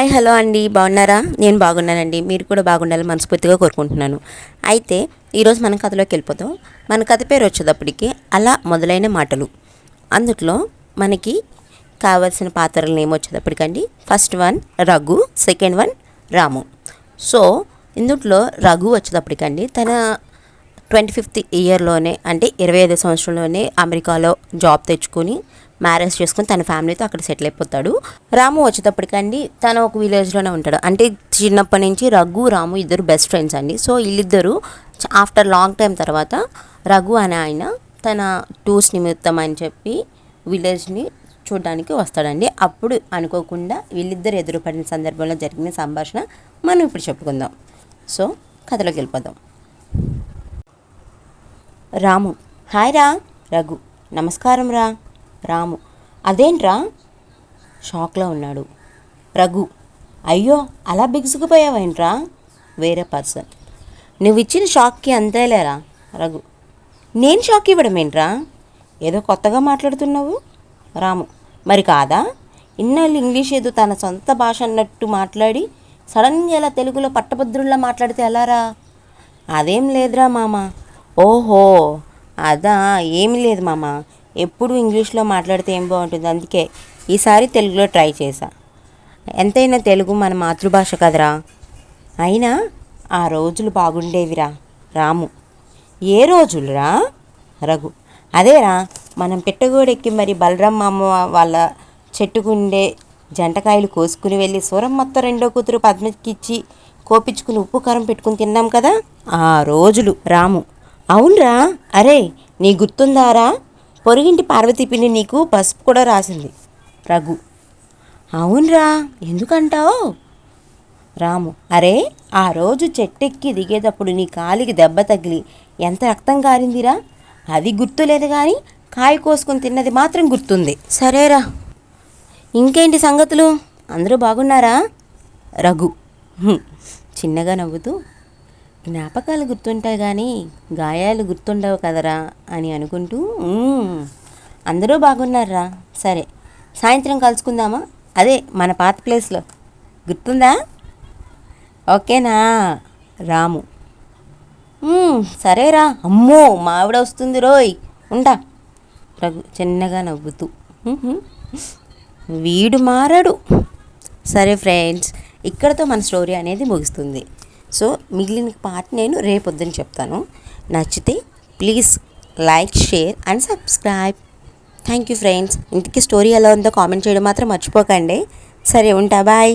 Hi hello అండి, బాగున్నారా? నేను బాగున్నానండి. మీరు కూడా బాగుండాలని మనస్ఫూర్తిగా కోరుకుంటున్నాను. అయితే ఈరోజు మన కథలోకి వెళ్ళిపోతాం. మన కథ పేరు వచ్చేటప్పటికి అలా మొదలైన మాటలు. అందుట్లో మనకి కావాల్సిన పాత్రలు ఏమొచ్చేటప్పటికండి, first one Raghu, second one Ramu. So ఇందుట్లో రఘు వచ్చేటప్పటికండి తన 25th ఇయర్లోనే, అంటే 25వ సంవత్సరంలోనే అమెరికాలో జాబ్ తెచ్చుకొని మ్యారేజ్ చేసుకుని తన ఫ్యామిలీతో అక్కడ సెటిల్ అయిపోతాడు. రాము వచ్చేటప్పటికండి తను ఒక విలేజ్లోనే ఉంటాడు. అంటే చిన్నప్పటి నుంచి రఘు రాము ఇద్దరు బెస్ట్ ఫ్రెండ్స్ అండి. సో వీళ్ళిద్దరూ ఆఫ్టర్ లాంగ్ టైం తర్వాత రఘు అనే ఆయన తన టూర్స్ నిమిత్తం అని చెప్పి విలేజ్ని చూడడానికి వస్తాడండి. అప్పుడు అనుకోకుండా వీళ్ళిద్దరు ఎదురుపడిన సందర్భంలో జరిగిన సంభాషణ మనం ఇప్పుడు చెప్పుకుందాం. సో కథలోకి వెళ్ళిపోదాం. రాము: హాయ్ రా. రఘు: నమస్కారం రా. రాము: అదేంట్రా? షాక్లో ఉన్నాడు. రఘు: అయ్యో అలా బిగుసుకుపోయావేంట్రా? వేరే పర్సన్: నువ్వు ఇచ్చిన షాక్కి అంతేలేరా. రఘు: నేను షాక్ ఇవ్వడం ఏంట్రా? ఏదో కొత్తగా మాట్లాడుతున్నావు. రాము: మరి కాదా? ఇన్నాళ్ళు ఇంగ్లీష్ ఏదో తన సొంత భాష అన్నట్టు మాట్లాడి సడన్గా ఇలా తెలుగులో పట్టభద్రుల్లా మాట్లాడితే ఎలారా? అదేం లేదురా మామ. ఓహో అదా, ఏమి లేదు మామ, ఎప్పుడు ఇంగ్లీష్లో మాట్లాడితే ఏం బాగుంటుంది, అందుకే ఈసారి తెలుగులో ట్రై చేశా. ఎంతైనా తెలుగు మన మాతృభాష కదరా. అయినా ఆ రోజులు బాగుండేవిరా. రాము: ఏ రోజులురా? రఘు: అదేరా, మనం పెట్టగోడెక్కి మరి బలరాం మామ వాళ్ళ చెట్టుకుండే జంటకాయలు కోసుకుని వెళ్ళి సూరమ్మత్త రెండో కూతురు పద్మకిచ్చి కోపించుకుని ఉప్పు కారం పెట్టుకుని తిన్నాం కదా, ఆ రోజులు. రాము: అవునరా. అరే నీ గుర్తుందారా, పొరిగింటి పార్వతీ పిన్ని నీకు పసుపు కూడా రాసింది. రఘు: అవునరా, ఎందుకంటావు? రాము: అరే ఆ రోజు చెట్టెక్కి దిగేటప్పుడు నీ కాలికి దెబ్బ తగిలి ఎంత రక్తం కారిందిరా, అది గుర్తులేదు కానీ కాయ కోసుకొని తిన్నది మాత్రం గుర్తుంది. సరేరా, ఇంకేంటి సంగతులు, అందరూ బాగున్నారా? రఘు చిన్నగా నవ్వుతూ: జ్ఞాపకాలు గుర్తుంటాయి కానీ గాయాలు గుర్తుండవు కదరా అని అనుకుంటూ, అందరూ బాగున్నారా. సరే సాయంత్రం కలుసుకుందామా, అదే మన పాత ప్లేస్లో, గుర్తుందా? ఓకేనా? రాము: సరేరా. అమ్మో మా ఆవిడ వస్తుంది రోయ్, ఉంటా. రఘు చిన్నగా నవ్వుతూ: వీడు మారడు. సరే ఫ్రెండ్స్, ఇక్కడతో మన స్టోరీ అనేది ముగుస్తుంది. సో మిగిలిన పార్ట్ నేను రేపొద్దున చెప్తాను. నచ్చితే please like, share and subscribe. Thank you friends. ఇంటికి స్టోరీ ఎలా ఉందో కామెంట్ చేయడం మాత్రం మర్చిపోకండి. సరే ఉంటా, బాయ్.